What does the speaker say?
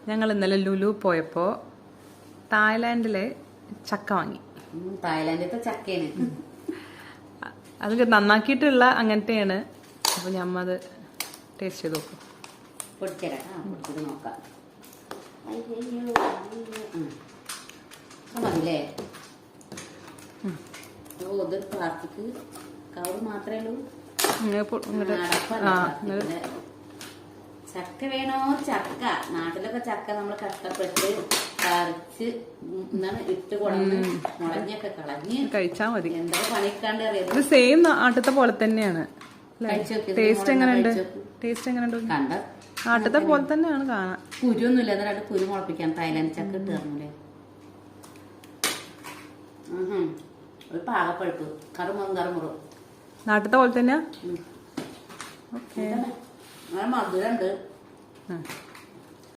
ഞങ്ങൾ ഇന്നലെ ലുലു പോയപ്പോ തായ്ലാൻഡിലെ ചക്ക വാങ്ങി. തായ്ലാൻഡിലത്തെ ചക്കയാണ്. അത് നന്നാക്കിയിട്ടുള്ള അങ്ങനത്തെയാണ്. അപ്പൊ ഞമ്മത് ടേസ്റ്റ് ചെയ്ത് നോക്കും. പൊടിച്ചത് നോക്കാം. മതില്ലേ? ഇത് പ്ലാസ്റ്റിക് കവർ മാത്രമേ ഉള്ളൂ. ചക്ക വേണോ? ചക്ക നാട്ടിലൊക്കെ ചക്ക നമ്മൾ കഷ്ടപ്പെട്ട് പറിച്ച് ഇട്ട് കൊടന്ന് മുളഞ്ഞൊക്കെ കളഞ്ഞ് കഴിച്ചാ മതി. എന്താ പണിക്കാണ്ട് അറിയാം. ഇത് സെയിം നാട്ടിലത്തെ പോലെ തന്നെയാണ്. ടേസ്റ്റ് എങ്ങനെയുണ്ട്? ടേസ്റ്റ് എങ്ങനെയുണ്ട്? കണ്ട നാട്ടിലത്തെ പോലെ തന്നെയാണ് കാണാൻ. കുരുവൊന്നുമില്ല. എന്നിട്ട് കുരു മുളപ്പിക്കാൻ തായ്ലാൻഡ് ചക്ക ഇട്ട് തരണല്ലേ? ഒരു പാകപ്പഴുപ്പ് കറുമുറും നാട്ടിലത്തെ പോലെ തന്നെയാ. മധുരണ്ട്.